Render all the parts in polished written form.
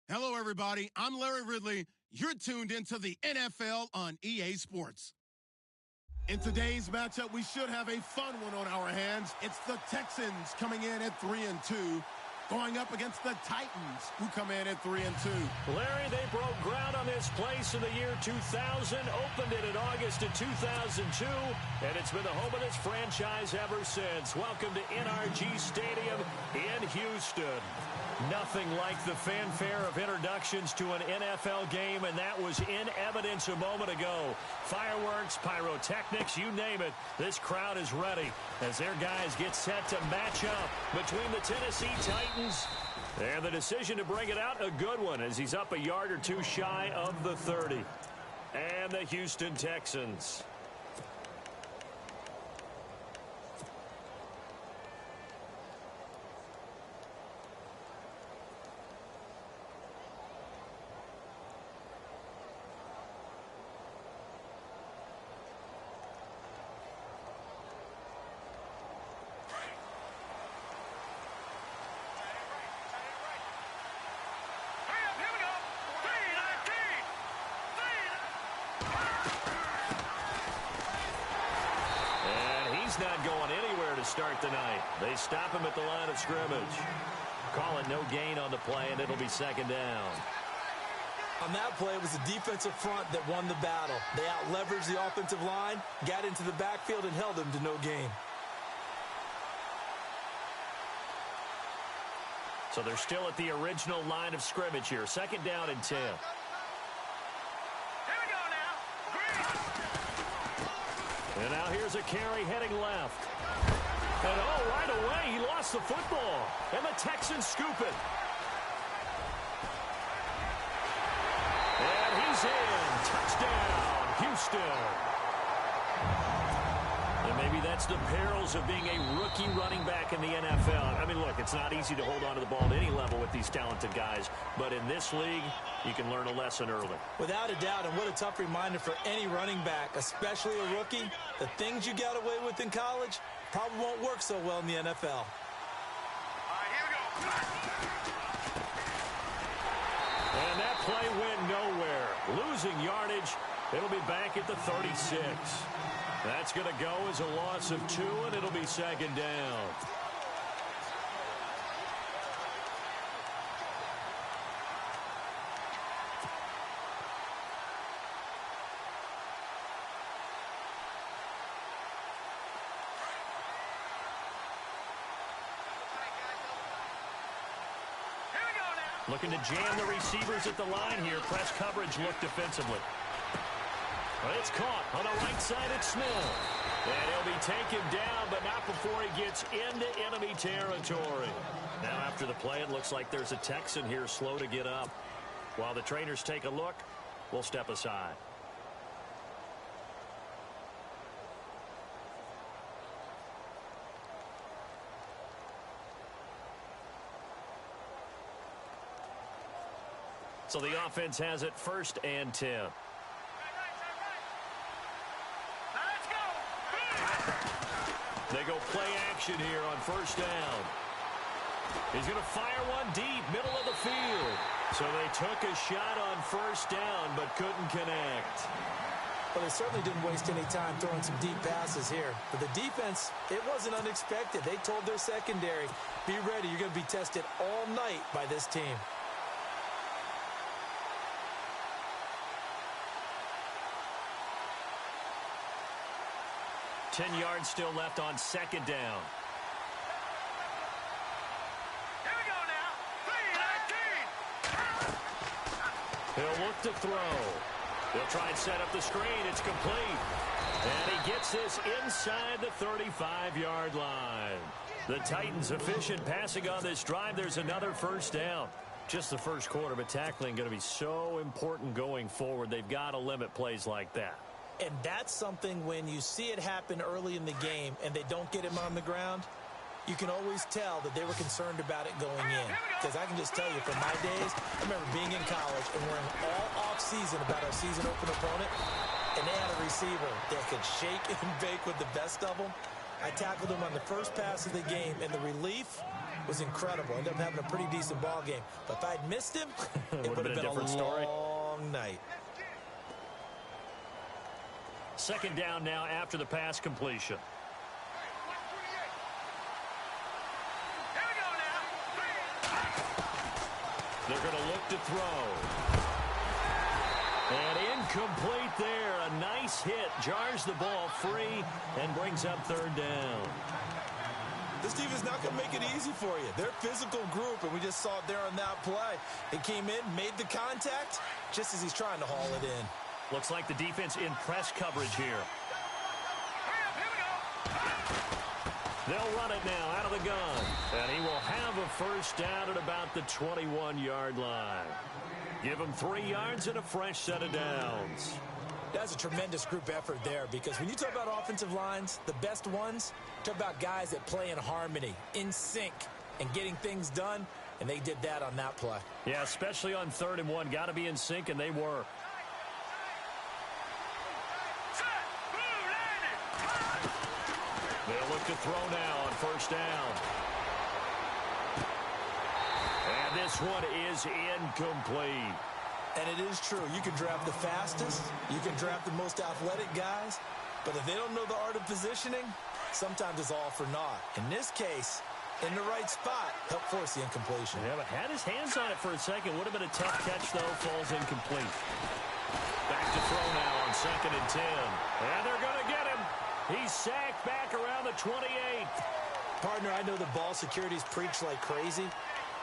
Hello, everybody. I'm Larry Ridley. You're tuned into the NFL on EA Sports. In today's matchup, we should have a fun one on our hands. It's the Texans coming in at 3-2, going up against the Titans, who come in at 3-2. Larry, they broke ground on this place in the year 2000, opened it in August of 2002, and it's been the home of this franchise ever since. Welcome to NRG Stadium in Houston. Nothing like the fanfare of introductions to an NFL game, and that was in evidence a moment ago. Fireworks, pyrotechnics, you name it. This crowd is ready as their guys get set to match up between the Tennessee Titans. And the decision to bring it out, a good one, as he's up a yard or two shy of the 30. And the Houston Texans. Not going anywhere to start the night. They stop him at the line of scrimmage. Calling no gain on the play, and it'll be second down. On that play, it was the defensive front that won the battle. They out-leveraged the offensive line, got into the backfield, and held him to no gain. So they're still at the original line of scrimmage here. Second down and 10. And now here's a carry heading left. And right away, he lost the football. And the Texans scoop it. And he's in. Touchdown, Houston. And maybe that's the perils of being a rookie running back in the NFL. I mean, look, it's not easy to hold on to the ball at any level with these talented guys. But in this league, you can learn a lesson early. Without a doubt, and what a tough reminder for any running back, especially a rookie. The things you got away with in college probably won't work so well in the NFL. All right, here we go. And that play went nowhere. Losing yardage. It'll be back at the 36. That's going to go as a loss of 2, and it'll be second down. Looking to jam the receivers at the line here. Press coverage look defensively. But it's caught on the right side. It's Smith. And he'll be taken down, but not before he gets into enemy territory. Now after the play, it looks like there's a Texan here slow to get up. While the trainers take a look, we'll step aside. So the offense has it first and 10. They go play action here on first down. He's going to fire one deep, middle of the field. So they took a shot on first down, but couldn't connect. Well, they certainly didn't waste any time throwing some deep passes here. For the defense, it wasn't unexpected. They told their secondary, be ready, you're going to be tested all night by this team. 10 yards still left on second down. Here we go now. 3-19. He'll look to throw. They'll try and set up the screen. It's complete. And he gets this inside the 35-yard line. The Titans efficient passing on this drive. There's another first down. Just the first quarter, but tackling going to be so important going forward. They've got to limit plays like that. And that's something when you see it happen early in the game and they don't get him on the ground, you can always tell that they were concerned about it going in. Because I can just tell you, from my days, I remember being in college and worrying all off-season about our season open opponent, and they had a receiver that could shake and bake with the best of them. I tackled him on the first pass of the game, and the relief was incredible. Ended up having a pretty decent ball game. But if I'd missed him, it would have been a different story. Long night. Second down now after the pass completion. They're going to look to throw. And incomplete there. A nice hit. Jars the ball free and brings up third down. This team is not going to make it easy for you. They're a physical group, and we just saw it there on that play. It came in, made the contact, just as he's trying to haul it in. Looks like the defense in press coverage here. They'll run it now out of the gun. And he will have a first down at about the 21-yard line. Give him 3 yards and a fresh set of downs. That's a tremendous group effort there, because when you talk about offensive lines, the best ones, talk about guys that play in harmony, in sync, and getting things done, and they did that on that play. Yeah, especially on 3rd and 1. Got to be in sync, and they were. They'll look to throw now on first down. And this one is incomplete. And it is true. You can draft the fastest. You can draft the most athletic guys. But if they don't know the art of positioning, sometimes it's all for naught. In this case, in the right spot, helped force the incompletion. Yeah, but had his hands on it for a second. Would have been a tough catch, though. Falls incomplete. Back to throw now on 2nd and 10. And they're going to get him. He's sacked back around the 28. Partner, I know the ball security's preached like crazy,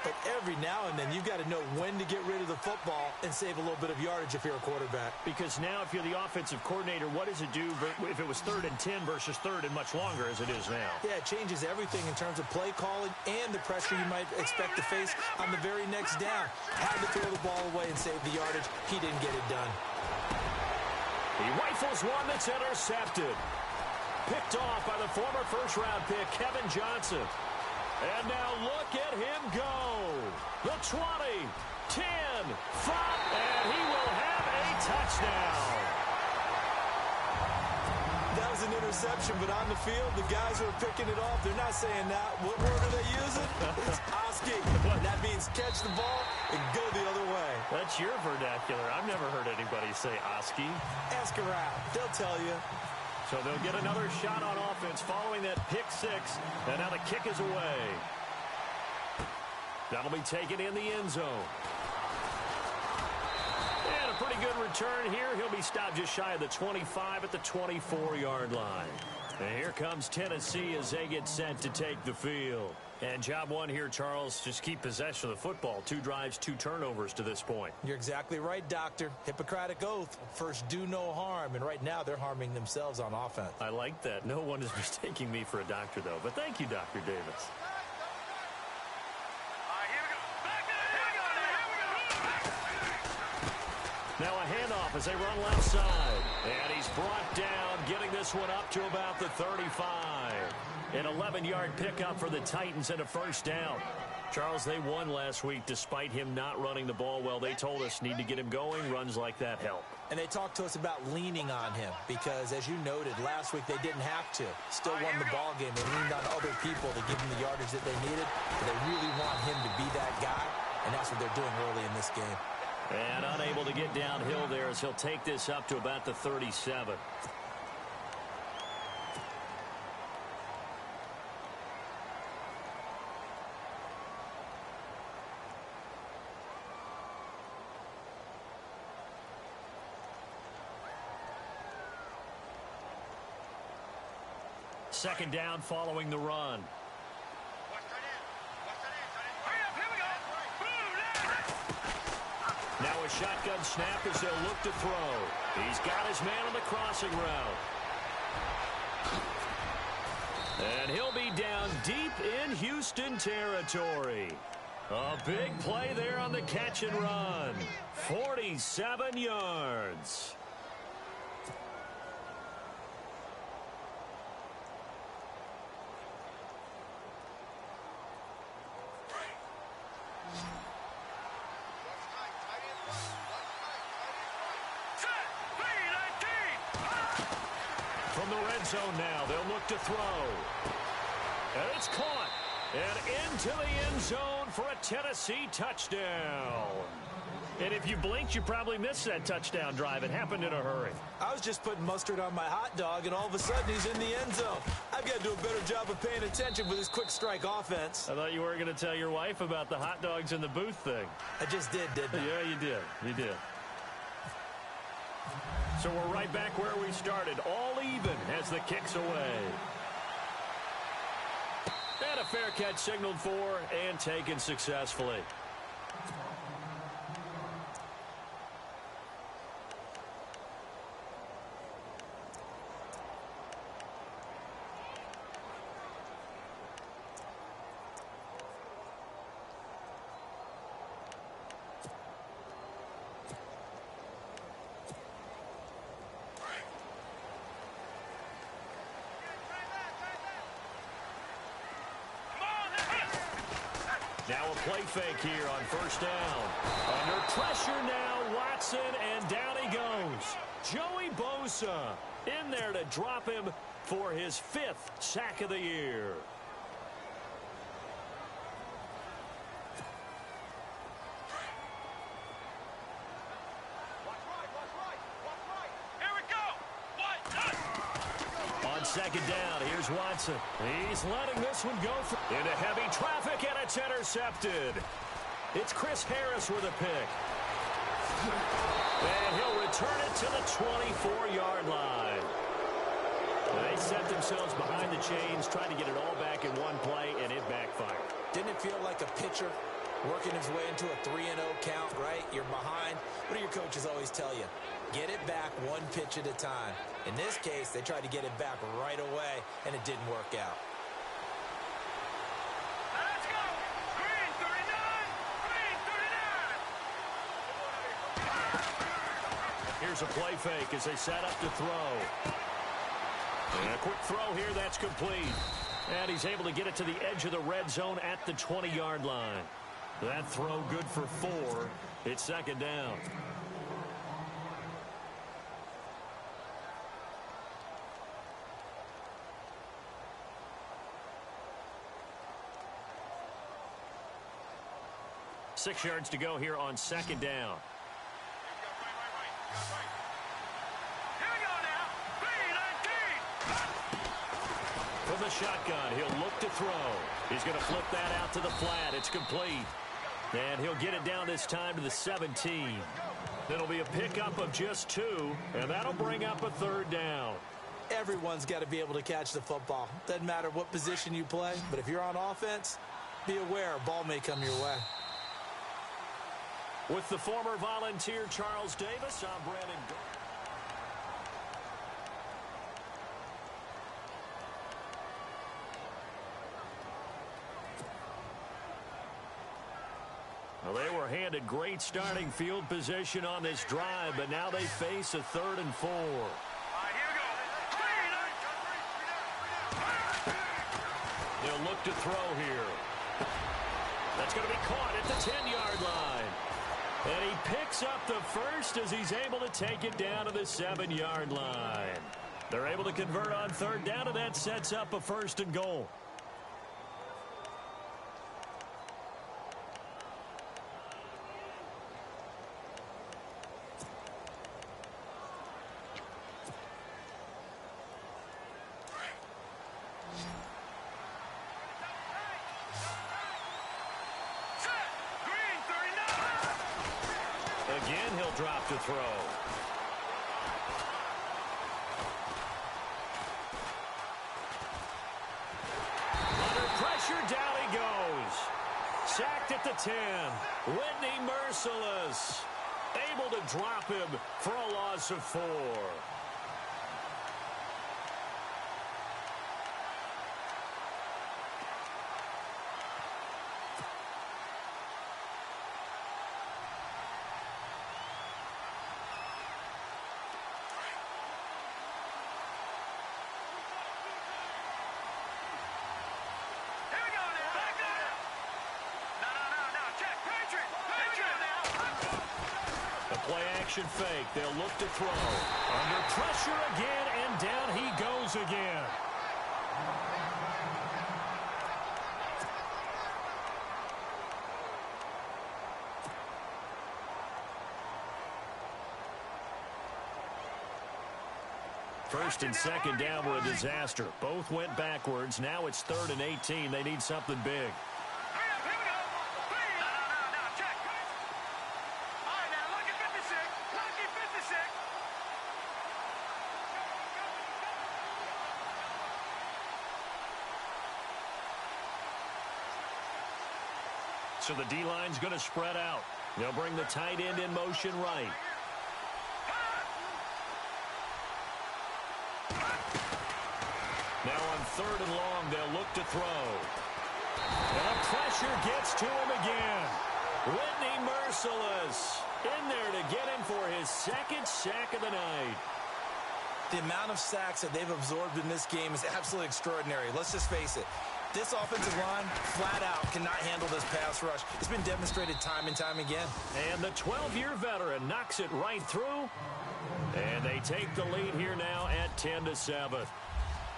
but every now and then you've got to know when to get rid of the football and save a little bit of yardage if you're a quarterback. Because now if you're the offensive coordinator, what does it do if it was 3rd and 10 versus 3rd and much longer as it is now? Yeah, it changes everything in terms of play calling and the pressure you might expect to face on the very next down. Had to throw the ball away and save the yardage. He didn't get it done. He rifles one that's intercepted. Picked off by the former first-round pick, Kevin Johnson. And now look at him go. The 20, 10, 5, and he will have a touchdown. That was an interception, but on the field, the guys who are picking it off, they're not saying that. What word are they using? It's Oski. That means catch the ball and go the other way. That's your vernacular. I've never heard anybody say Oski. Ask around. They'll tell you. So they'll get another shot on offense following that pick 6, and now the kick is away. That'll be taken in the end zone. And a pretty good return here. He'll be stopped just shy of the 25 at the 24-yard line. And here comes Tennessee as they get set to take the field. And job one here, Charles, just keep possession of the football. 2 drives, 2 turnovers to this point. You're exactly right, Doctor. Hippocratic oath. First, do no harm. And right now, they're harming themselves on offense. I like that. No one is mistaking me for a doctor, though. But thank you, Dr. Davis. Now a handoff as they run left side. And he's brought down, getting this one up to about the 35. An 11-yard pickup for the Titans and a first down. Charles, they won last week despite him not running the ball well. They told us need to get him going. Runs like that help. And they talked to us about leaning on him because, as you noted, last week they didn't have to. Still won the ball game. They leaned on other people to give them the yardage that they needed. But they really want him to be that guy, and that's what they're doing early in this game. And unable to get downhill there as he'll take this up to about the 37. Second down following the run. Now a shotgun snap as they'll look to throw. He's got his man on the crossing route. And he'll be down deep in Houston territory. A big play there on the catch and run. 47 yards. From the red zone now, they'll look to throw. And it's caught. And into the end zone for a Tennessee touchdown. And if you blinked, you probably missed that touchdown drive. It happened in a hurry. I was just putting mustard on my hot dog, and all of a sudden he's in the end zone. I've got to do a better job of paying attention with this quick strike offense. I thought you weren't going to tell your wife about the hot dogs in the booth thing. I just didn't I? Yeah, you did. You did. So we're right back where we started. All even as the kick's away. And a fair catch signaled for and taken successfully. Now a play fake here on first down. Under pressure now, Watson, and down he goes. Joey Bosa in there to drop him for his 5th sack of the year. Second down, here's Watson. He's letting this one go into heavy traffic, and it's intercepted. It's Chris Harris with a pick. And he'll return it to the 24-yard line. They set themselves behind the chains, trying to get it all back in one play, and it backfired. Didn't it feel like a pitcher working his way into a 3-0 count, right? You're behind. What do your coaches always tell you? Get it back one pitch at a time. In this case, they tried to get it back right away, and it didn't work out. Let's go! Green 39! Green 39! Here's a play fake as they set up to throw. And a quick throw here, that's complete. And he's able to get it to the edge of the red zone at the 20-yard line. That throw good for 4. It's second down. Six yards to go here on second down. Here we go now. 3-19. From the shotgun, he'll look to throw. He's going to flip that out to the flat. It's complete. And he'll get it down this time to the 17. It'll be a pickup of just 2, and that'll bring up a third down. Everyone's got to be able to catch the football. Doesn't matter what position you play, but if you're on offense, be aware a ball may come your way. With the former Volunteer Charles Davis, I'm Brandon. Well, they were handed great starting field position on this drive, but now they face a 3rd and 4. All right, here we go. They'll look to throw here. That's going to be caught at the 10-yard line. And he picks up the first as he's able to take it down to the 7-yard line. They're able to convert on third down, and that sets up a 1st and goal. Again, he'll drop to throw. Under pressure, down he goes. Sacked at the 10. Whitney merciless. Able to drop him for a loss of 4. Play-action fake. They'll look to throw. Under pressure again, and down he goes again. First and second down were a disaster. Both went backwards. Now it's 3rd and 18. They need something big. Hurry up, here we go. Three. No, check. All right, now, lucky 56. Lucky 56. So the D-line's going to spread out. They'll bring the tight end in motion right. Now on 3rd and long, they'll look to throw. And the pressure gets to him again. Whitney Merciless in there to get him for his 2nd sack of the night. The amount of sacks that they've absorbed in this game is absolutely extraordinary. Let's just face it. This offensive line, flat out, cannot handle this pass rush. It's been demonstrated time and time again. And the 12-year veteran knocks it right through. And they take the lead here now at 10-7.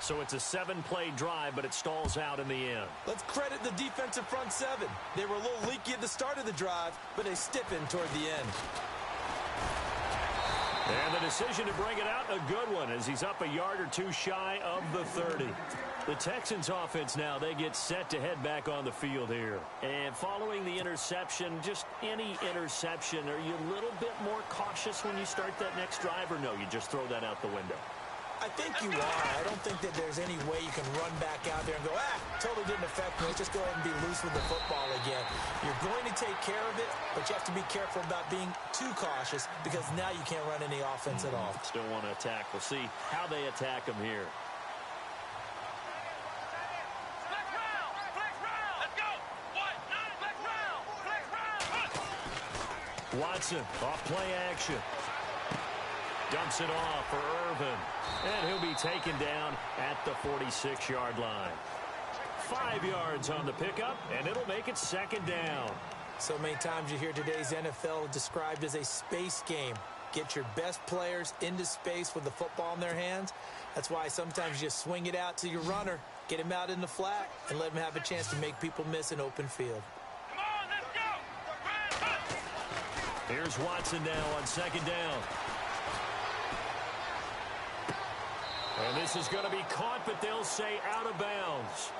So it's a 7-play drive, but it stalls out in the end. Let's credit the defensive front 7. They were a little leaky at the start of the drive, but they stiffened toward the end. And the decision to bring it out, a good one, as he's up a yard or two shy of the 30. The Texans offense now, they get set to head back on the field here. And following the interception, just any interception, are you a little bit more cautious when you start that next drive, or no, you just throw that out the window? I think you are. I don't think that there's any way you can run back out there and go, totally didn't affect me. Let's just go ahead and be loose with the football again. You're going to take care of it, but you have to be careful about being too cautious because now you can't run any offense at all. Still want to attack. We'll see how they attack them here. Flex round. Let's go. What? Flex round. Watson off play action. Dumps it off for Irvin. And he'll be taken down at the 46-yard line. 5 yards on the pickup, and it'll make it 2nd down. So many times you hear today's NFL described as a space game. Get your best players into space with the football in their hands. That's why sometimes you just swing it out to your runner, get him out in the flat, and let him have a chance to make people miss an open field. Come on, let's go. Here's Watson now on 2nd down. And this is going to be caught, but they'll say out of bounds.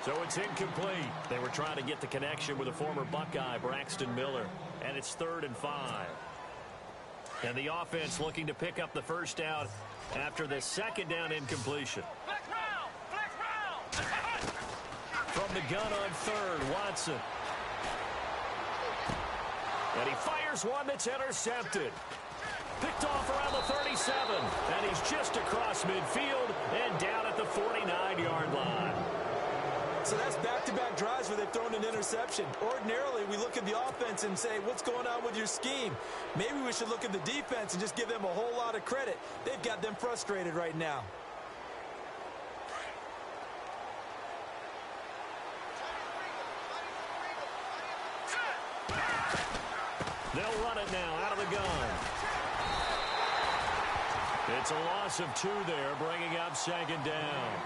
So it's incomplete. They were trying to get the connection with a former Buckeye, Braxton Miller. And it's 3rd and 5. And the offense looking to pick up the first down after the 2nd down incompletion. Flex round. From the gun on 3rd, Watson. And he fires one that's intercepted. Picked off around the 37, and he's just across midfield and down at the 49-yard line. So that's back-to-back drives where they've thrown an interception. Ordinarily, we look at the offense and say, what's going on with your scheme? Maybe we should look at the defense and just give them a whole lot of credit. They've got them frustrated right now. They'll run it now out of the gun. It's a loss of 2 there, bringing up 2nd down.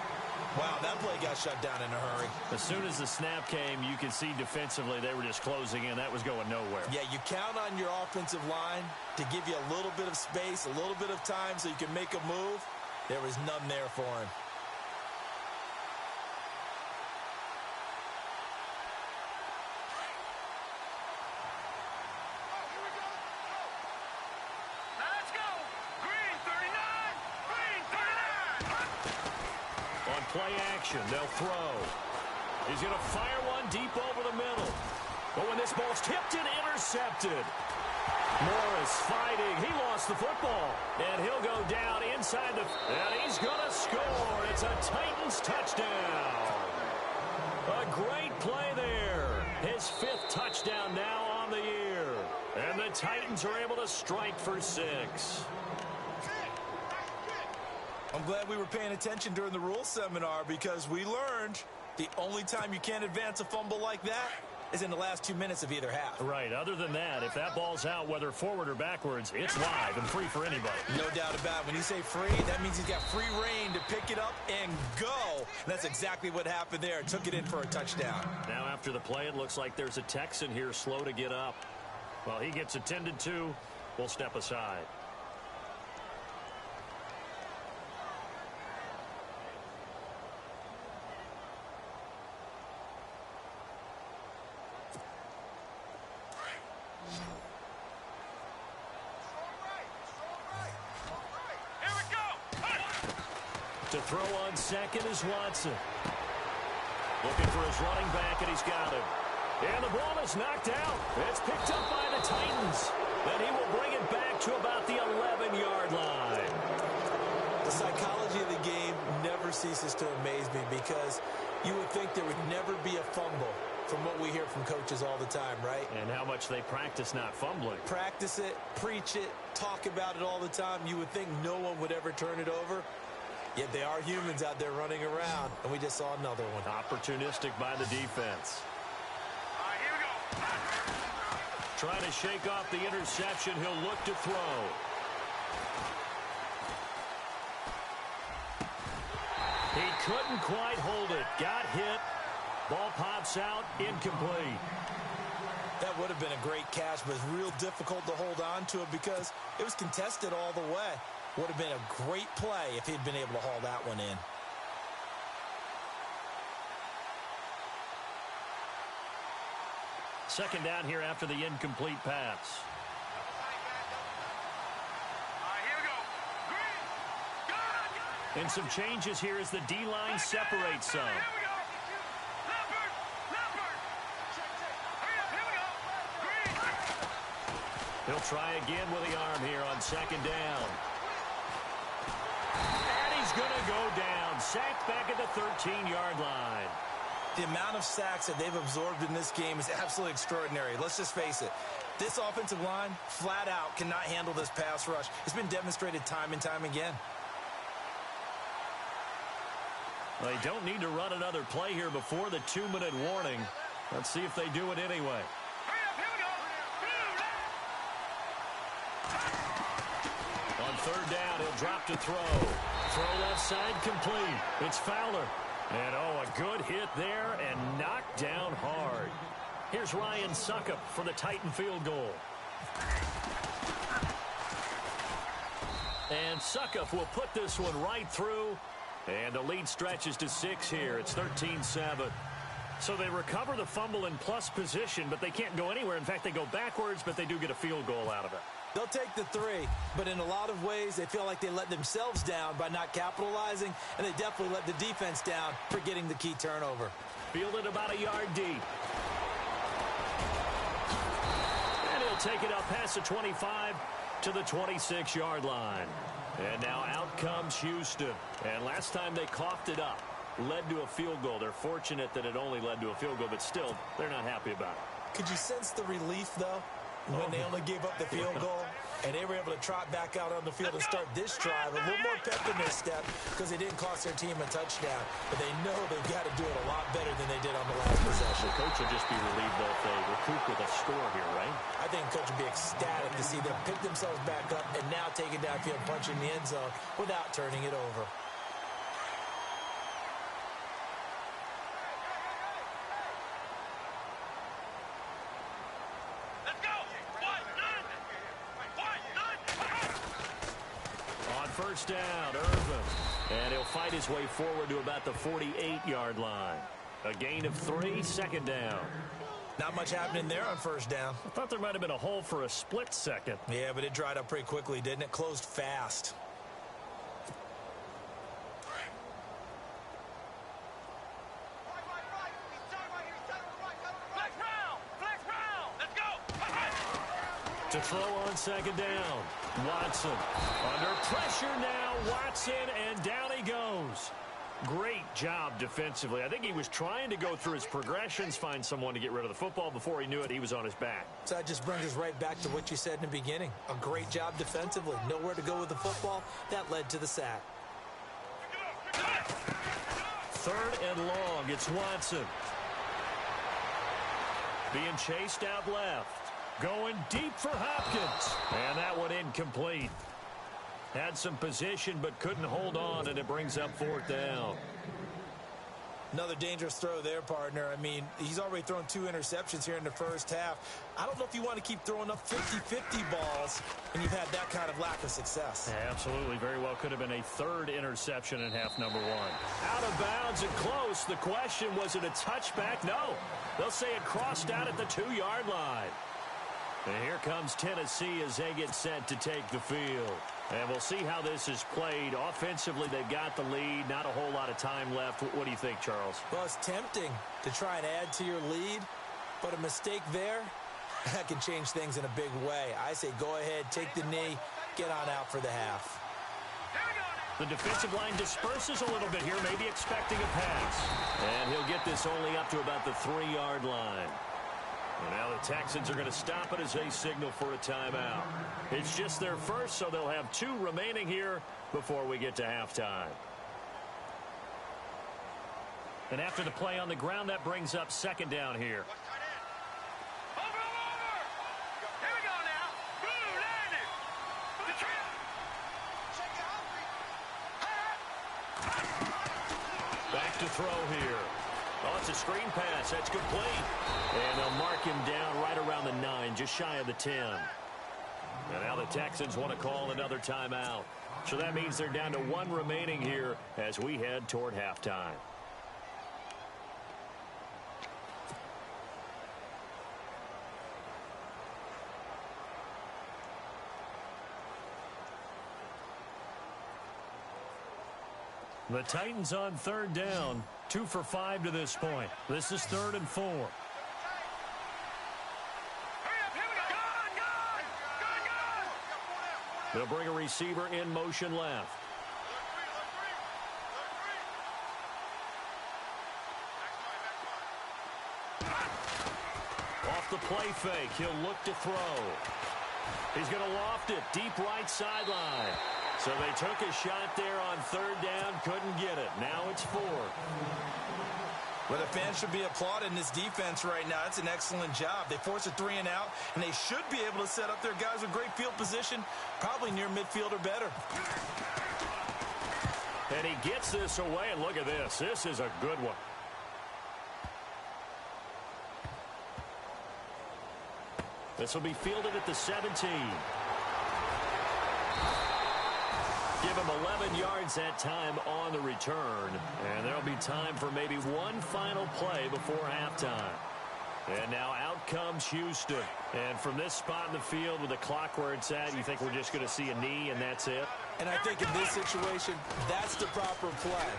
Wow, that play got shut down in a hurry. As soon as the snap came, you could see defensively they were just closing in. That was going nowhere. Yeah, you count on your offensive line to give you a little bit of space, a little bit of time so you can make a move. There was none there for him. Play action, they'll throw. He's going to fire one deep over the middle. But when this ball's tipped and intercepted. Morris fighting. He lost the football. And he'll go down inside the... And he's going to score. It's a Titans touchdown. A great play there. His 5th touchdown now on the year. And the Titans are able to strike for 6. I'm glad we were paying attention during the rules seminar because we learned the only time you can't advance a fumble like that is in the last 2 minutes of either half. Right. Other than that, if that ball's out, whether forward or backwards, it's live and free for anybody. No doubt about it. When you say free, that means he's got free reign to pick it up and go. And that's exactly what happened there. Took it in for a touchdown. Now after the play, it looks like there's a Texan here slow to get up. Well, he gets attended to. We'll step aside. To throw on second is Watson. Looking for his running back, and he's got him. And the ball is knocked out. It's picked up by the Titans. Then he will bring it back to about the 11-yard line. The psychology of the game never ceases to amaze me because you would think there would never be a fumble from what we hear from coaches all the time, right? And how much they practice not fumbling. Practice it, preach it, talk about it all the time. You would think no one would ever turn it over. Yet they are humans out there running around, and we just saw another one. Opportunistic by the defense. All right, here we go. Trying to shake off the interception. He'll look to throw. He couldn't quite hold it. Got hit. Ball pops out. Incomplete. That would have been a great catch, but it's real difficult to hold on to it because it was contested all the way. Would have been a great play if he'd been able to haul that one in. Second down here after the incomplete pass. All right, here we go. Green. Got it. And some changes here as the D-line separates some. Here we go. Leopard. Leopard. Hurry up. Here we go. Green. He'll try again with the arm here on second down. And he's going to go down. Sacked back at the 13-yard line. The amount of sacks that they've absorbed in this game is absolutely extraordinary. Let's just face it. This offensive line, flat out, cannot handle this pass rush. It's been demonstrated time and time again. Well, they don't need to run another play here before the 2-minute warning. Let's see if they do it anyway. Hurry up. Here we go. On third down, he'll drop to throw. Throw left side complete. It's Fowler. And, oh, a good hit there and knocked down hard. Here's Ryan Suckup for the Titan field goal. And Suckup will put this one right through. And the lead stretches to 6 here. It's 13-7. So they recover the fumble in plus position, but they can't go anywhere. In fact, they go backwards, but they do get a field goal out of it. They'll take the 3, but in a lot of ways, they feel like they let themselves down by not capitalizing, and they definitely let the defense down for getting the key turnover. Fielded about a yard deep. And he'll take it up past the 25 to the 26-yard line. And now out comes Houston. And last time they coughed it up, led to a field goal. They're fortunate that it only led to a field goal, but still, they're not happy about it. Could you sense the relief, though, when they only gave up the field goal and they were able to trot back out on the field and start this drive? A little more pep in their step because they didn't cost their team a touchdown, but they know they've got to do it a lot better than they did on the last possession. The coach will just be relieved, though, if they recoup with a score here, right? I think the coach would be ecstatic to see them pick themselves back up and now take it downfield, punching the end zone without turning it over. First down, Irvin. And he'll fight his way forward to about the 48-yard line. A gain of 3, second down. Not much happening there on first down. I thought there might have been a hole for a split second. Yeah, but it dried up pretty quickly, didn't it? Closed fast. To throw on second down. Watson. Under pressure now. Watson, and down he goes. Great job defensively. I think he was trying to go through his progressions, find someone to get rid of the football. Before he knew it, he was on his back. So that just brings us right back to what you said in the beginning. A great job defensively. Nowhere to go with the football. That led to the sack. Third and long. It's Watson. Being chased out left. Going deep for Hopkins. And that one incomplete. Had some position but couldn't hold on, and it brings up fourth down. Another dangerous throw there, partner. I mean, he's already thrown 2 interceptions here in the first half. I don't know if you want to keep throwing up 50-50 balls when you've had that kind of lack of success. Yeah, absolutely. Very well could have been a 3rd interception in half number 1. Out of bounds and close. The question, was it a touchback? No. They'll say it crossed out at the 2-yard line. And here comes Tennessee as they get set to take the field. And we'll see how this is played. Offensively, they've got the lead. Not a whole lot of time left. What do you think, Charles? Well, it's tempting to try and add to your lead, but a mistake there, that can change things in a big way. I say go ahead, take the knee, get on out for the half. The defensive line disperses a little bit here, maybe expecting a pass. And he'll get this only up to about the 3-yard line. And now the Texans are going to stop it as they signal for a timeout. It's just their first, so they'll have 2 remaining here before we get to halftime. And after the play on the ground, that brings up second down here. Back to throw here. Oh, it's a screen pass. That's complete. And they'll mark him down right around the 9, just shy of the 10. And now the Texans want to call another timeout. So that means they're down to 1 remaining here as we head toward halftime. The Titans on 3rd down, 2 for 5 to this point. This is 3rd and 4. They'll bring a receiver in motion left. Off the play fake, he'll look to throw. He's going to loft it, deep right sideline. So they took a shot there on 3rd down, couldn't get it. Now it's 4. Well, the fans should be applauding this defense right now. It's an excellent job. They force a 3 and out, and they should be able to set up their guys with great field position, probably near midfield or better. And he gets this away, and look at this. This is a good one. This will be fielded at the 17. Give him 11 yards that time on the return. And there'll be time for maybe one final play before halftime. And now out comes Houston. And from this spot in the field with the clock where it's at, you think we're just going to see a knee and that's it? And I think in this situation, that's the proper play.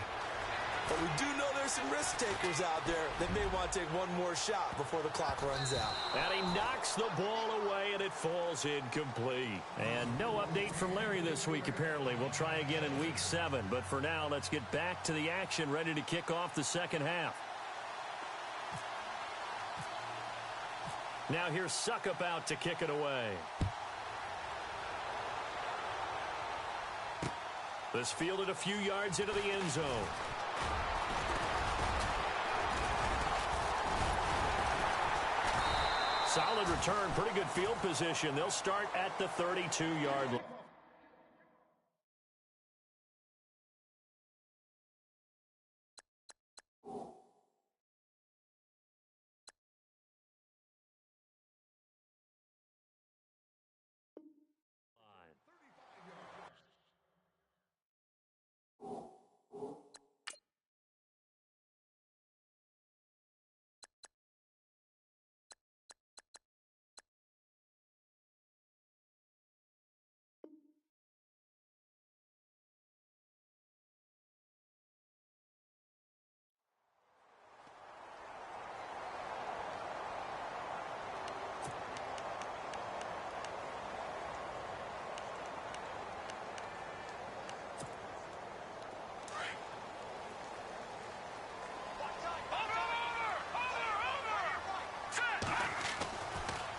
But we do know there's some risk takers out there that may want to take one more shot before the clock runs out. And he knocks the ball away, and it falls incomplete. And no update from Larry this week, apparently. We'll try again in Week 7. But for now, let's get back to the action, ready to kick off the second half. Now here's Suckup out to kick it away. This fielded a few yards into the end zone. Solid return, pretty good field position. They'll start at the 32-yard line.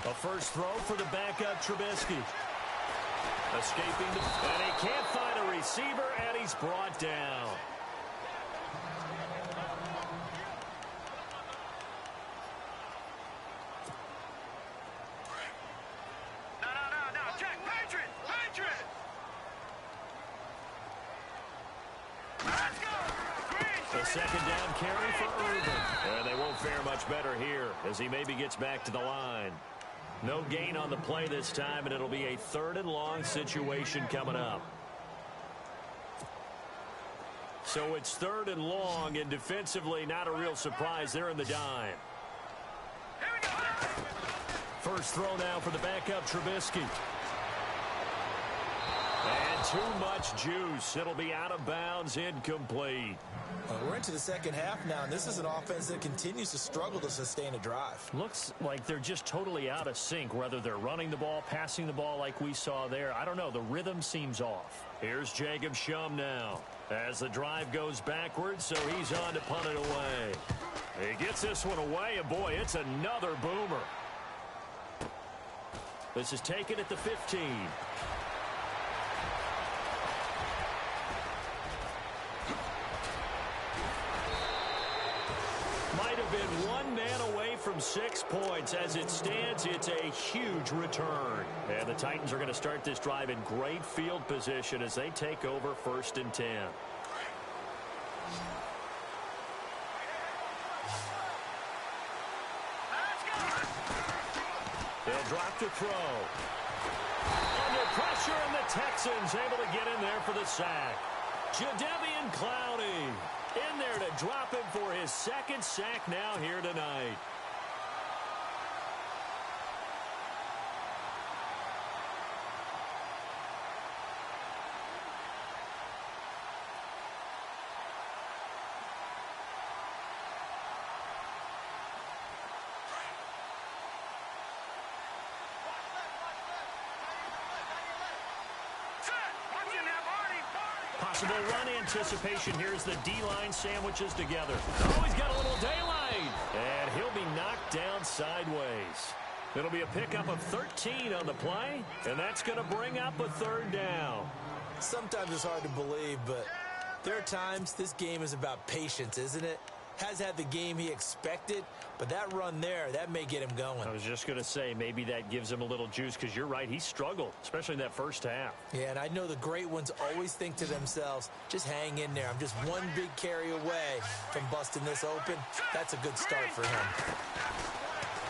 A first throw for the backup Trubisky. Escaping, and he can't find a receiver, and he's brought down. No, Jack, Patriot! Let's go! A second down carry for Irvin. And they won't fare much better here as he maybe gets back to the line. No gain on the play this time, and it'll be a 3rd and long situation coming up. So it's 3rd and long, and defensively not a real surprise. They're in the dime. First throw now for the backup Trubisky. And too much juice. It'll be out of bounds, incomplete. We're into the second half now, and this is an offense that continues to struggle to sustain a drive. Looks like they're just totally out of sync, whether they're running the ball, passing the ball like we saw there. I don't know. The rhythm seems off. Here's Jacob Shum now as the drive goes backwards, so he's on to punt it away. He gets this one away, and boy, it's another boomer. This is taken at the 15. Might have been one man away from 6 points. As it stands, it's a huge return. And the Titans are going to start this drive in great field position as they take over 1st and 10. They'll drop to throw. Under pressure, and the Texans able to get in there for the sack. Jadeveon Clowney in there to drop him for his 2nd sack now here tonight. Possible run anticipation. Here's the D-line sandwiches together. Oh, he's got a little daylight. And he'll be knocked down sideways. It'll be a pickup of 13 on the play, and that's going to bring up a 3rd down. Sometimes it's hard to believe, but there are times this game is about patience, isn't it? Has had the game he expected, but that run there, that may get him going. I was just going to say, maybe that gives him a little juice, because you're right, he struggled, especially in that first half. Yeah, and I know the great ones always think to themselves, just hang in there. I'm just one big carry away from busting this open. That's a good start for him.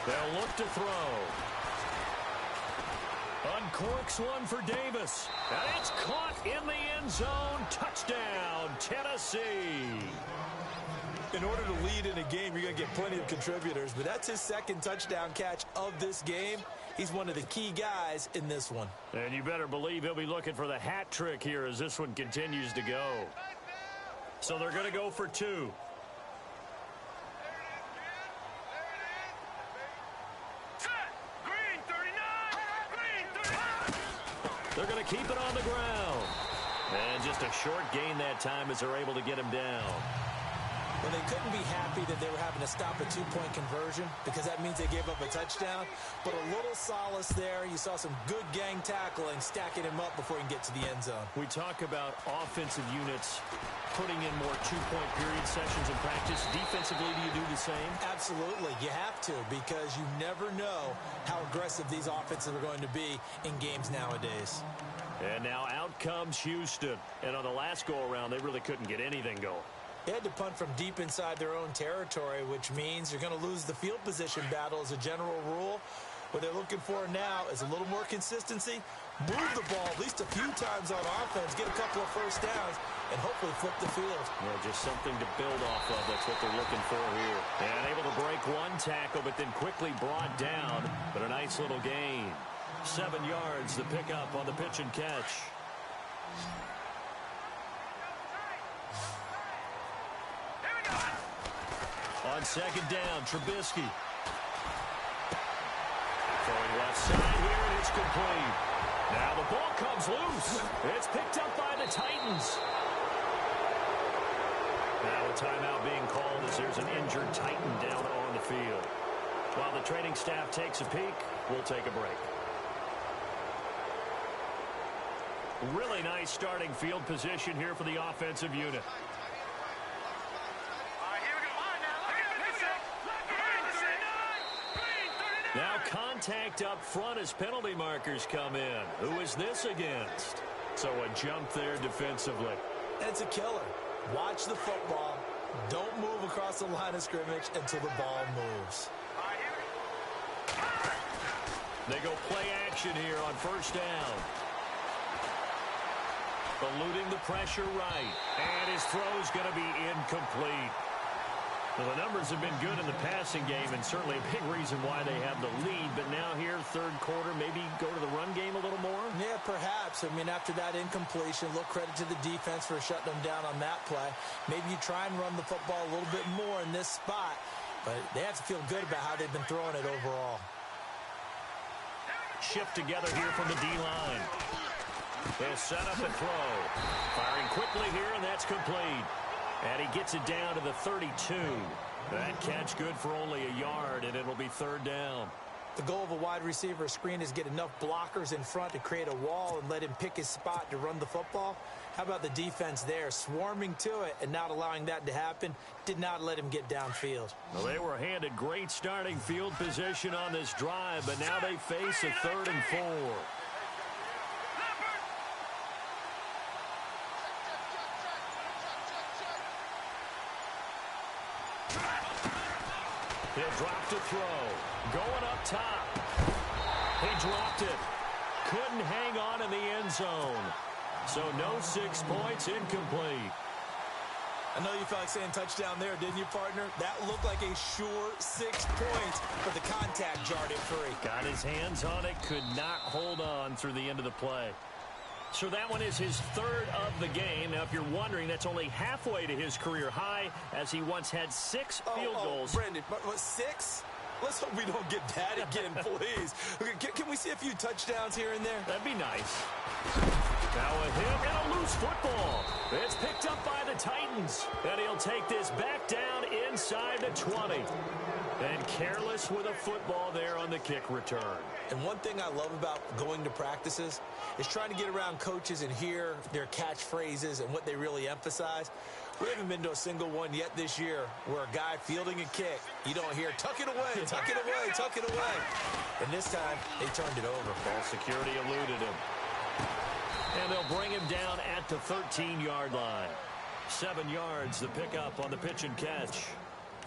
They'll look to throw. Uncorks one for Davis. And it's caught in the end zone. Touchdown, Tennessee. In order to lead in a game, you're going to get plenty of contributors, but that's his 2nd touchdown catch of this game. He's one of the key guys in this one. And you better believe he'll be looking for the hat trick here as this one continues to go. So they're going to go for 2. They're going to keep it on the ground. And just a short gain that time as they're able to get him down. Well, they couldn't be happy that they were having to stop a 2-point conversion because that means they gave up a touchdown. But a little solace there. You saw some good gang tackling, stacking him up before he can get to the end zone. We talk about offensive units putting in more 2-point period sessions in practice. Defensively, do you do the same? Absolutely. You have to, because you never know how aggressive these offenses are going to be in games nowadays. And now out comes Houston. And on the last go-around, they really couldn't get anything going. They had to punt from deep inside their own territory, which means you're going to lose the field position battle as a general rule. What they're looking for now is a little more consistency, move the ball at least a few times on offense, get a couple of first downs, and hopefully flip the field. Yeah, just something to build off of. That's what they're looking for here. And able to break one tackle, but then quickly brought down. But a nice little gain. 7 yards, the pickup on the pitch and catch. On 2nd down, Trubisky. Throwing left side here, and it's complete. Now the ball comes loose. It's picked up by the Titans. Now a timeout being called as there's an injured Titan down on the field. While the training staff takes a peek, we'll take a break. Really nice starting field position here for the offensive unit. Now contact up front as penalty markers come in. Who is this against? So a jump there defensively. It's a killer. Watch the football. Don't move across the line of scrimmage until the ball moves. They go play action here on 1st down. Eluding the pressure right. And his throw's going to be incomplete. Well, the numbers have been good in the passing game, and certainly a big reason why they have the lead. But now here, 3rd quarter, maybe go to the run game a little more? Yeah, perhaps. Perhaps. I mean, after that incompletion, a little credit to the defense for shutting them down on that play. Maybe you try and run the football a little bit more in this spot, but they have to feel good about how they've been throwing it overall. Shift together here from the D-line. They'll set up and throw. Firing quickly here, and that's complete. And he gets it down to the 32. That catch good for only a yard, and it'll be third down. The goal of a wide receiver screen is get enough blockers in front to create a wall and let him pick his spot to run the football. How about the defense there, swarming to it and not allowing that to happen? Did not let him get downfield. Well, they were handed great starting field position on this drive, but now they face a 3rd and 4. He'll drop to throw. Going up top. He dropped it. Couldn't hang on in the end zone. So no 6 points, incomplete. I know you felt like saying touchdown there, didn't you, partner? That looked like a sure 6 points, but the contact jarred it free. Got his hands on it, could not hold on through the end of the play. So that one is his 3rd of the game. Now, if you're wondering, that's only halfway to his career high, as he once had 6 field goals. Brandon, what, 6? Let's hope we don't get that again, please. Okay, can we see a few touchdowns here and there? That'd be nice. Now a hit and a loose football. It's picked up by the Titans. And he'll take this back down inside the 20. And careless with a football there on the kick return. And one thing I love about going to practices is trying to get around coaches and hear their catchphrases and what they really emphasize. We haven't been to a single one yet this year where a guy fielding a kick, you don't hear, tuck it away, tuck it away, tuck it away. And this time, they turned it over. Ball security eluded him. And they'll bring him down at the 13-yard line. 7 yards, the pickup on the pitch and catch.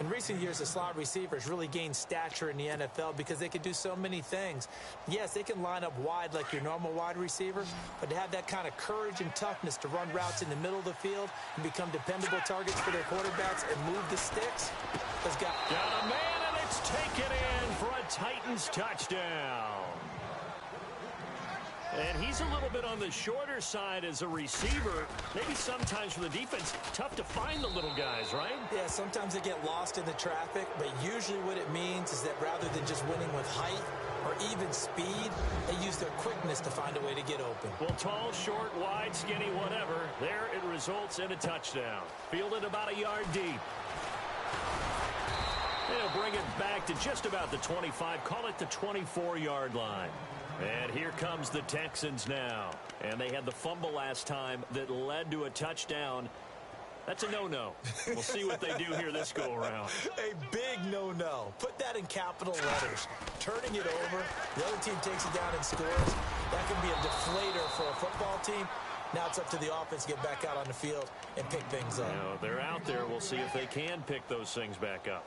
In recent years, the slot receivers really gained stature in the NFL because they can do so many things. Yes, they can line up wide like your normal wide receiver, but to have that kind of courage and toughness to run routes in the middle of the field and become dependable targets for their quarterbacks and move the sticks, has got a man, and it's taken in for a Titans touchdown. And he's a little bit on the shorter side as a receiver. Maybe sometimes for the defense, tough to find the little guys, right? Yeah, sometimes they get lost in the traffic, but usually what it means is that rather than just winning with height or even speed, they use their quickness to find a way to get open. Well, tall, short, wide, skinny, whatever, there it results in a touchdown. Fielded about a yard deep. They'll bring it back to just about the 25, call it the 24-yard line. And here comes the Texans now. And they had the fumble last time that led to a touchdown. That's a no-no. We'll see what they do here this go-around. A big no-no. Put that in capital letters. Turning it over, the other team takes it down and scores. That can be a deflator for a football team. Now it's up to the offense to get back out on the field and pick things up. They're out there. We'll see if they can pick those things back up.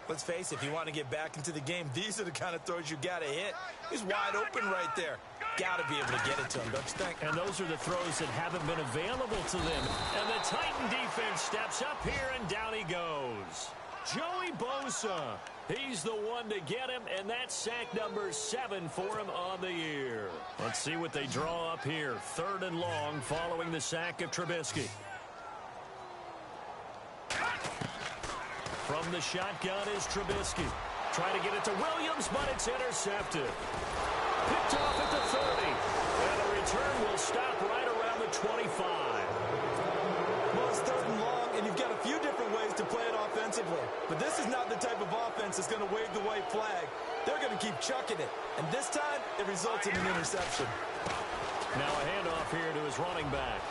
Let's face it, if you want to get back into the game, these are the kind of throws you got to hit. He's wide open right there. Got to be able to get it to him, don't you think? And those are the throws that haven't been available to them. And the Titan defense steps up here, and down he goes. Joey Bosa. He's the one to get him, and that's sack number 7 for him on the year. Let's see what they draw up here. 3rd and long following the sack of Trubisky. From the shotgun is Trubisky. Trying to get it to Williams, but it's intercepted. Picked off at the 30. And the return will stop right around the 25. Well, it's 3rd and long, and you've got a few different ways to play it offensively. But this is not the type of offense that's going to wave the white flag. They're going to keep chucking it. And this time, it results in an interception. Now a handoff here to his running back.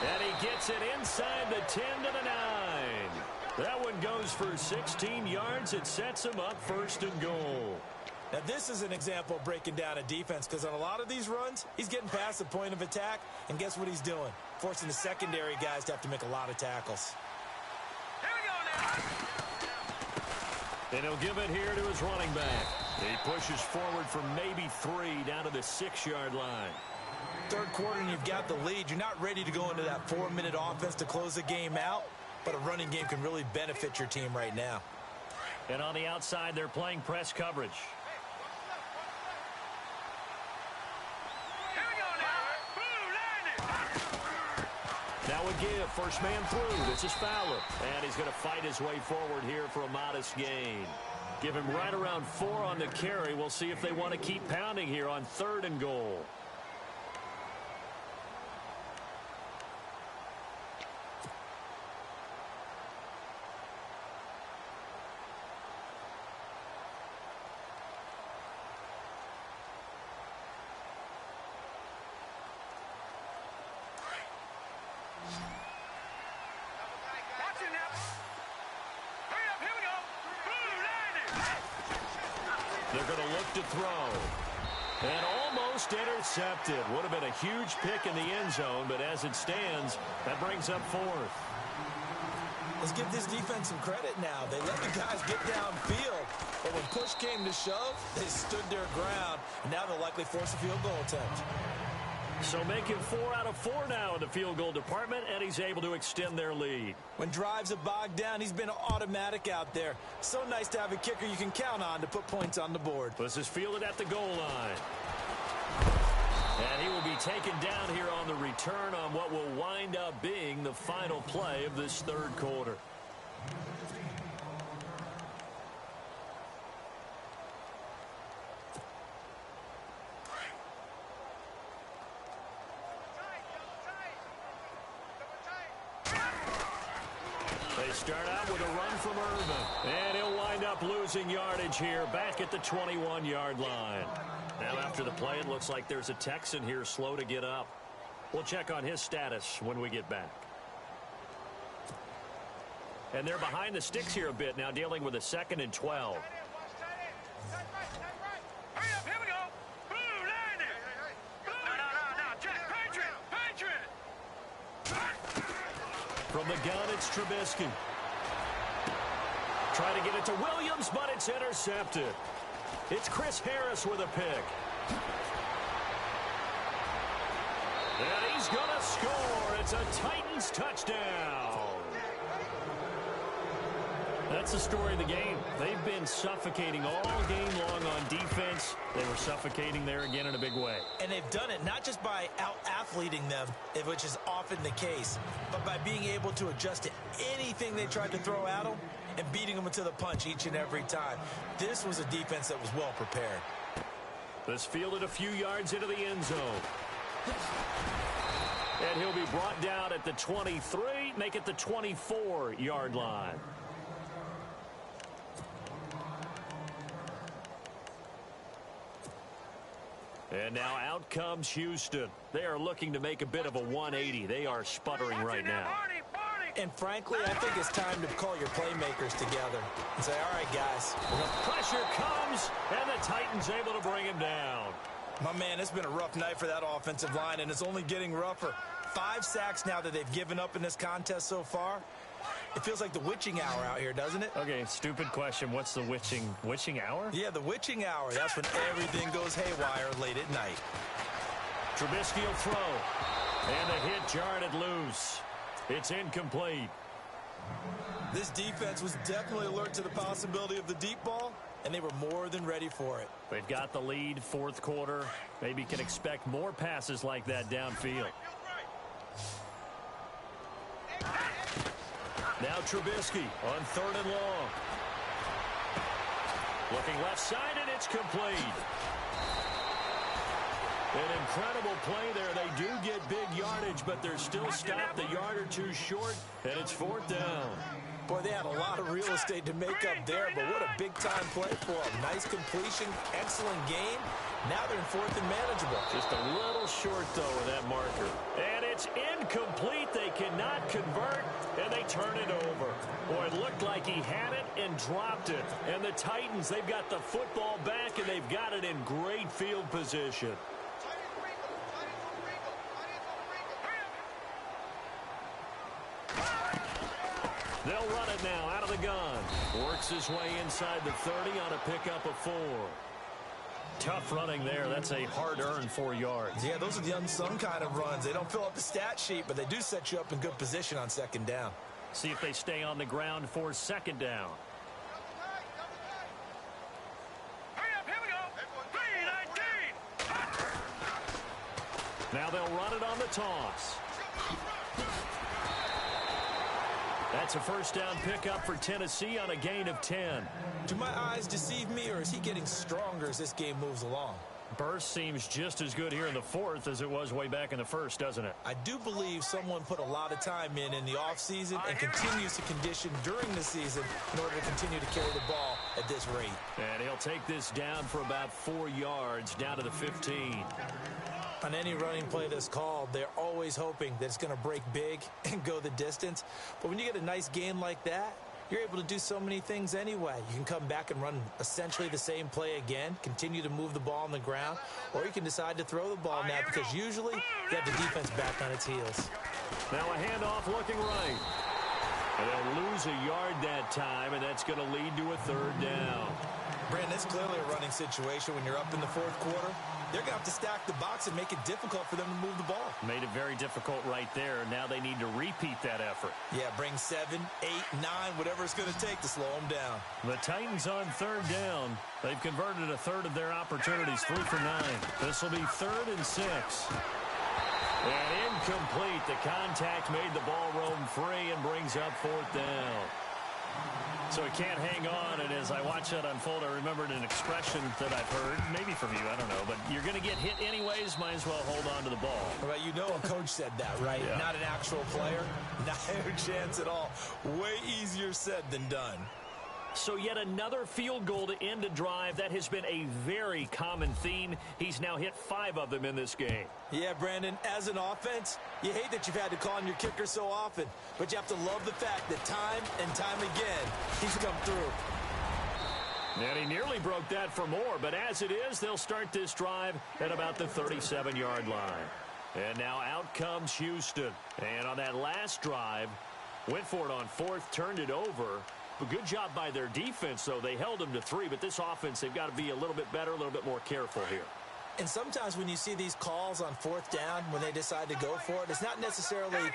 And he gets it inside the 10 to the 9. That one goes for 16 yards. It sets him up 1st and goal. Now, this is an example of breaking down a defense because on a lot of these runs, he's getting past the point of attack, and guess what he's doing? Forcing the secondary guys to have to make a lot of tackles. Here we go now. And he'll give it here to his running back. He pushes forward for maybe 3 down to the 6-yard line. 3rd quarter and you've got the lead. You're not ready to go into that 4-minute offense to close the game out, but a running game can really benefit your team right now. And on the outside, they're playing press coverage. Now a give. First man through. This is Fowler. And he's going to fight his way forward here for a modest gain. Give him right around 4 on the carry. We'll see if they want to keep pounding here on 3rd and goal. They're going to look to throw. And almost intercepted. Would have been a huge pick in the end zone, but as it stands, that brings up 4th. Let's give this defense some credit now. They let the guys get downfield, but when push came to shove, they stood their ground, and now they'll likely force a field goal attempt. So making 4 out of 4 now in the field goal department, and he's able to extend their lead. When drives are bogged down, he's been automatic out there. So nice to have a kicker you can count on to put points on the board. This is fielded at the goal line. And he will be taken down here on the return on what will wind up being the final play of this 3rd quarter. Start out with a run from Irvin. And he'll wind up losing yardage here back at the 21-yard line. Now after the play, it looks like there's a Texan here slow to get up. We'll check on his status when we get back. And they're behind the sticks here a bit now, dealing with a 2nd and 12. From the gun, it's Trubisky. Trying to get it to Williams, but it's intercepted. It's Chris Harris with a pick. And he's going to score. It's a Titans touchdown. That's the story of the game. They've been suffocating all game long on defense. They were suffocating there again in a big way. And they've done it not just by out-athleting them, which is often the case, but by being able to adjust to anything they tried to throw at them and beating them to the punch each and every time. This was a defense that was well prepared. This fielded a few yards into the end zone. And he'll be brought down at the 23, make it the 24-yard line. And now out comes Houston. They are looking to make a bit of a 180. They are sputtering right now. And frankly, I think it's time to call your playmakers together and say, all right, guys. The pressure comes, and the Titans able to bring him down. My man, it's been a rough night for that offensive line, and it's only getting rougher. 5 sacks now that they've given up in this contest so far. It feels like the witching hour out here, doesn't it? Okay, stupid question. What's the witching hour? Yeah, the witching hour. That's when everything goes haywire late at night. Trubisky will throw. And the hit jarred loose. It's incomplete. This defense was definitely alert to the possibility of the deep ball, and they were more than ready for it. They've got the lead, 4th quarter. Maybe can expect more passes like that downfield. Now Trubisky on 3rd and long. Looking left side, and it's complete. An incredible play there. They do get big yardage, but they're still stopped a yard or two short, and it's 4th down. Boy, they had a lot of real estate to make up there, but what a big-time play for them. Nice completion, excellent game. Now they're in 4th and manageable. Just a little short, though, of that marker. And it's incomplete. They cannot convert, and they turn it over. Boy, it looked like he had it and dropped it. And the Titans, they've got the football back, and they've got it in great field position. They'll run it now out of the gun. Works his way inside the 30 on a pickup of 4. Tough running there. That's a hard-earned 4 yards. Yeah, those are the unsung kind of runs. They don't fill up the stat sheet, but they do set you up in good position on 2nd down. See if they stay on the ground for 2nd down. Here we go. 3-19. Now they'll run it on the toss. That's a first down pickup for Tennessee on a gain of 10. Do my eyes deceive me, or is he getting stronger as this game moves along? Burst seems just as good here in the fourth as it was way back in the first, doesn't it? I do believe someone put a lot of time in the offseason and continues to condition during the season in order to continue to carry the ball at this rate. And he'll take this down for about 4 yards, down to the 15. On any running play that's called, they're always hoping that it's going to break big and go the distance. But when you get a nice game like that, you're able to do so many things anyway. You can come back and run essentially the same play again, continue to move the ball on the ground, or you can decide to throw the ball now because usually you have the defense back on its heels. Now a handoff looking right. And they'll lose a yard that time, and that's going to lead to a third down. Brandon, it's clearly a running situation when you're up in the fourth quarter. They're going to have to stack the box and make it difficult for them to move the ball. Made it very difficult right there. Now they need to repeat that effort. Yeah, bring 7, 8, 9, whatever it's going to take to slow them down. The Titans on third down. They've converted a third of their opportunities, 3 for 9. This will be 3rd and 6. And incomplete. The contact made the ball roam free and brings up 4th down. So he can't hang on, and as I watch that unfold, I remembered an expression that I've heard, maybe from you, I don't know, but you're going to get hit anyways, might as well hold on to the ball. Right, you know a coach said that, right? Yeah. Not an actual player. Not a chance at all. Way easier said than done. So yet another field goal to end a drive. That has been a very common theme. He's now hit 5 of them in this game. Yeah, Brandon, as an offense, you hate that you've had to call on your kicker so often, but you have to love the fact that time and time again, he's come through. And he nearly broke that for more, but as it is, they'll start this drive at about the 37-yard line. And now out comes Houston. And on that last drive, went for it on 4th, turned it over. A good job by their defense, though. They held them to 3, but this offense, they've got to be a little bit better, a little bit more careful here. And sometimes when you see these calls on 4th down, when they decide to go for it, it's not necessarily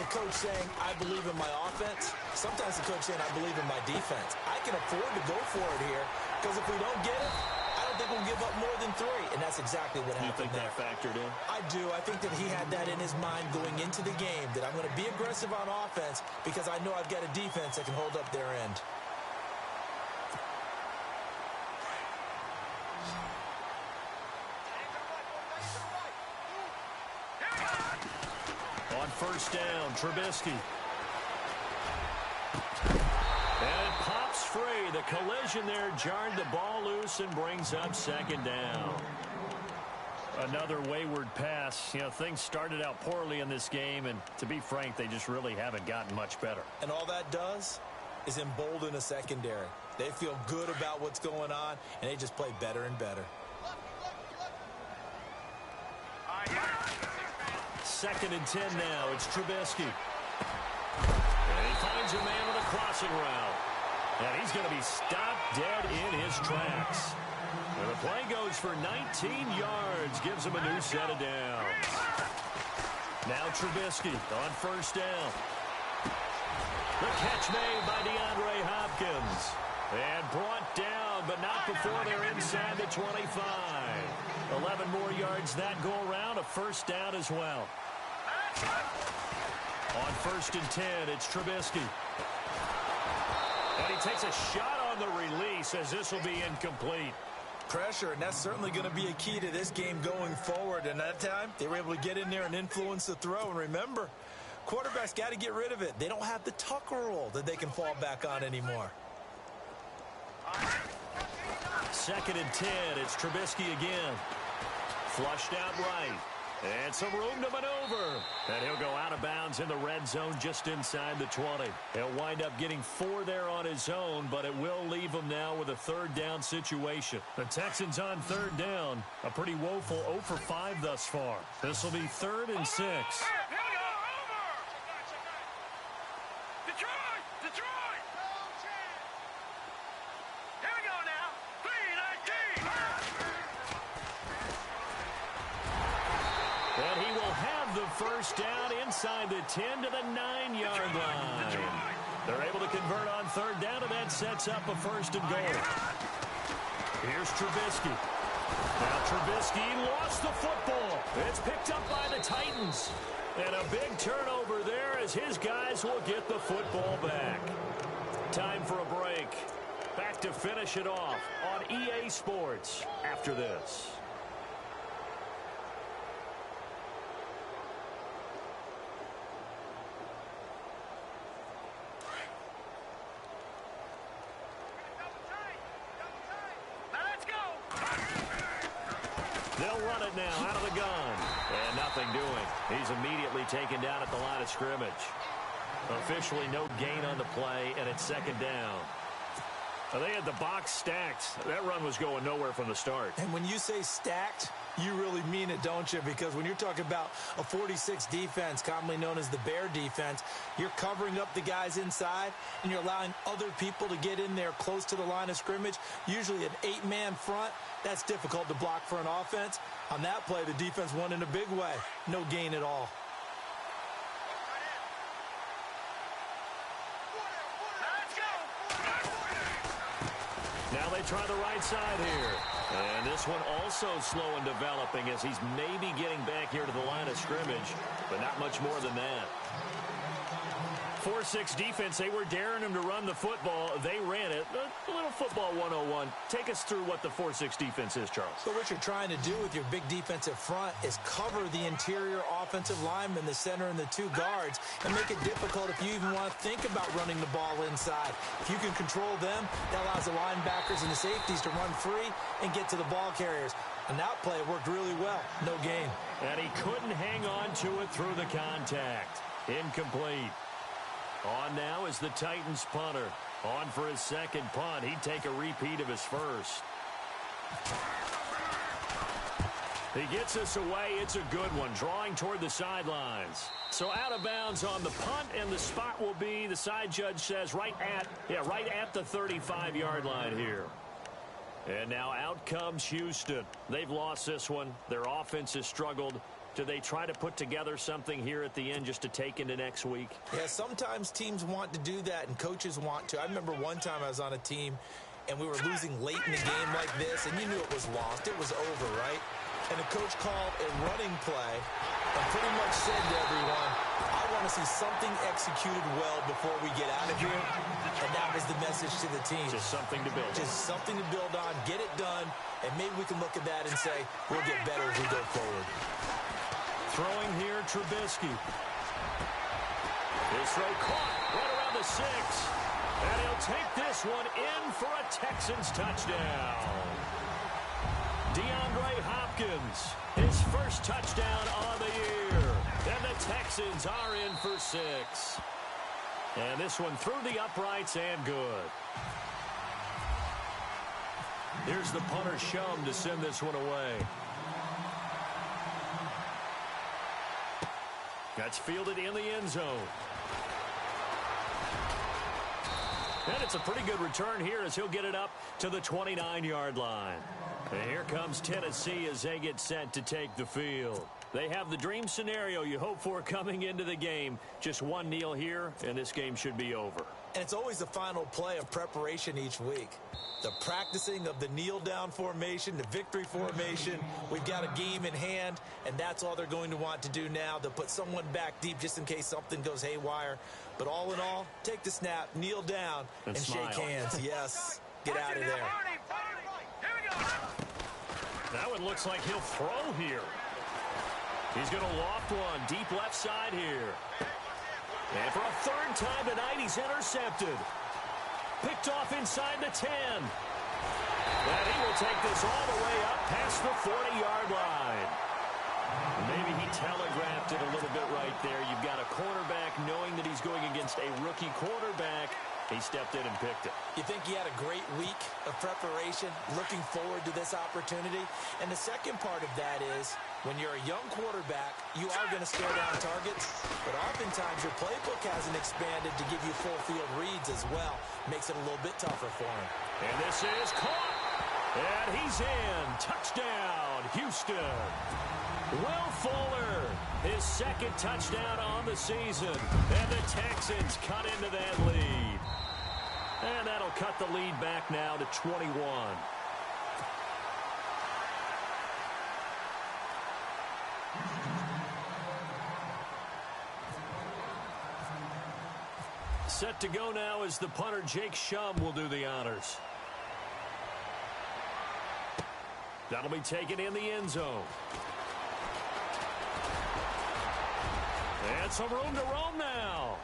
the coach saying, I believe in my offense. Sometimes the coach saying, I believe in my defense. I can afford to go for it here, because if we don't get it, I don't think we'll give up more than 3. And that's exactly what happened there. You think that factored in? I do. I think that he had that in his mind going into the game, that I'm going to be aggressive on offense because I know I've got a defense that can hold up their end. On first down, Trubisky. And it pops free. The collision there jarred the ball loose and brings up 2nd down. Another wayward pass. You know, things started out poorly in this game, and to be frank, they just really haven't gotten much better. And all that does is embolden a secondary. They feel good about what's going on, and they just play better and better. 2nd and 10 now. It's Trubisky. And he finds a man with a crossing route. And he's going to be stopped dead in his tracks. And the play goes for 19 yards. Gives him a new set of downs. Now Trubisky on first down. The catch made by DeAndre Hopkins. And brought down, but not before they're inside the 25. 11 more yards that go around. A first down as well. On 1st and 10, it's Trubisky. And he takes a shot on the release as this will be incomplete. Pressure, and that's certainly going to be a key to this game going forward. And that time, they were able to get in there and influence the throw. And remember, quarterbacks got to get rid of it. They don't have the Tucker rule that they can fall back on anymore. 2nd and 10, it's Trubisky again. Flushed out right. And some room to maneuver. And he'll go out of bounds in the red zone just inside the 20. He'll wind up getting 4 there on his own, but it will leave him now with a 3rd down situation. The Texans on 3rd down. A pretty woeful 0 for 5 thus far. This will be 3rd and 6. Here we go. Detroit! Detroit! Here we go now. 3-19. And he will have the first down inside the 10 to the 9-yard line. They're able to convert on 3rd down, and that sets up a 1st and goal. Here's Trubisky. Now Trubisky lost the football. It's picked up by the Titans. And a big turnover there as his guys will get the football back. Time for a break. Back to finish it off on EA Sports after this. They'll run it now out of the gun. And nothing doing. He's immediately taken down at the line of scrimmage. Officially no gain on the play, and it's second down. They had the box stacked. That run was going nowhere from the start. And when you say stacked, you really mean it, don't you? Because when you're talking about a 46 defense, commonly known as the Bear defense, you're covering up the guys inside, and you're allowing other people to get in there close to the line of scrimmage, usually an 8-man front. That's difficult to block for an offense. On that play, the defense won in a big way. No gain at all. Now they try the right side here. And this one also slow in developing as he's maybe getting back here to the line of scrimmage, but not much more than that. 4-6 defense, they were daring him to run the football. They ran it. A little football 101. Take us through what the 4-6 defense is, Charles. So what you're trying to do with your big defensive front is cover the interior offensive lineman, the center, and the two guards, and make it difficult if you even want to think about running the ball inside. If you can control them, that allows the linebackers and the safeties to run free and get to the ball carriers. And that play worked really well. No gain. And he couldn't hang on to it through the contact. Incomplete. On now is the Titans punter. On for his second punt. He'd take a repeat of his first. He gets us away. It's a good one. Drawing toward the sidelines. So out of bounds on the punt, and the spot will be, the side judge says, right at the 35-yard line here. And now out comes Houston. They've lost this one. Their offense has struggled. Do they try to put together something here at the end just to take into next week? Yeah, sometimes teams want to do that and coaches want to. I remember one time I was on a team and we were losing late in the game like this, and you knew it was lost. It was over, right? And the coach called a running play and pretty much said to everyone, I want to see something executed well before we get out of here. And that was the message to the team. Just something to build on. Just something to build on, get it done, and maybe we can look at that and say, we'll get better as we go forward. Throwing here, Trubisky. His throw caught right around the 6. And he'll take this one in for a Texans touchdown. DeAndre Hopkins, his first touchdown on the year. And the Texans are in for 6. And this one through the uprights and good. Here's the punter Shum to send this one away. That's fielded in the end zone. And it's a pretty good return here as he'll get it up to the 29-yard line. And here comes Tennessee as they get set to take the field. They have the dream scenario you hope for coming into the game. Just one kneel here, and this game should be over. And it's always the final play of preparation each week. The practicing of the kneel-down formation, the victory formation. We've got a game in hand, and that's all they're going to want to do now. They'll put someone back deep just in case something goes haywire. But all in all, take the snap, kneel down, and shake hands. Yes, get out of there. That one looks like he'll throw here. He's going to loft one deep left side here. And for a third time tonight, he's intercepted. Picked off inside the 10. And he will take this all the way up past the 40-yard line. Maybe he telegraphed it a little bit right there. You've got a cornerback knowing that he's going against a rookie quarterback. He stepped in and picked it. You think he had a great week of preparation, looking forward to this opportunity? And the second part of that is, when you're a young quarterback, you are going to stare down targets, but oftentimes your playbook hasn't expanded to give you full field reads as well. Makes it a little bit tougher for him. And this is caught. And he's in. Touchdown, Houston. Will Fuller, his second touchdown on the season. And the Texans cut into that lead. And that'll cut the lead back now to 21. Set to go now as the punter Jake Shum will do the honors. That'll be taken in the end zone. And some room to roam now.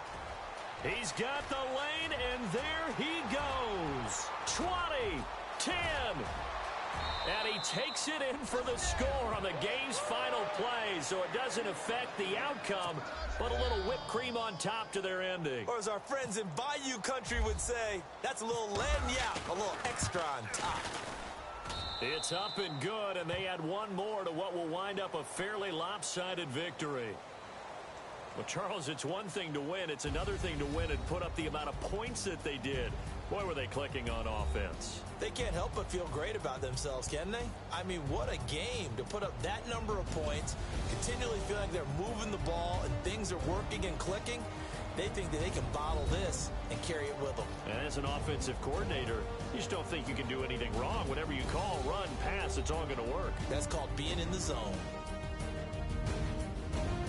He's got the lane, and there he goes. 20, 10. And he takes it in for the score on the game's final play, so it doesn't affect the outcome, but a little whipped cream on top to their ending. Or as our friends in Bayou Country would say, that's a little lagniappe, a little extra on top. It's up and good, and they add one more to what will wind up a fairly lopsided victory. Well, Charles, it's one thing to win. It's another thing to win and put up the amount of points that they did. Boy, were they clicking on offense. They can't help but feel great about themselves, can they? I mean, what a game to put up that number of points, continually feel like they're moving the ball and things are working and clicking. They think that they can bottle this and carry it with them. And as an offensive coordinator, you just don't think you can do anything wrong. Whatever you call, run, pass, it's all going to work. That's called being in the zone.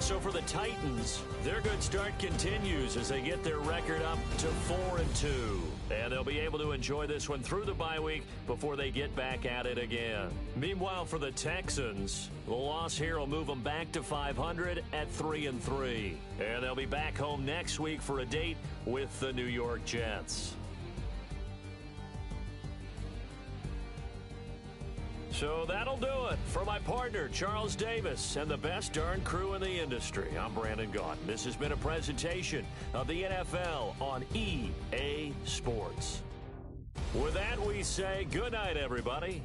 So for the Titans, their good start continues as they get their record up to 4-2. And they'll be able to enjoy this one through the bye week before they get back at it again. Meanwhile, for the Texans, the loss here will move them back to 500 at 3-3. And they'll be back home next week for a date with the New York Jets. So that'll do it for my partner, Charles Davis, and the best darn crew in the industry. I'm Brandon Gaudin. This has been a presentation of the NFL on EA Sports. With that, we say good night, everybody.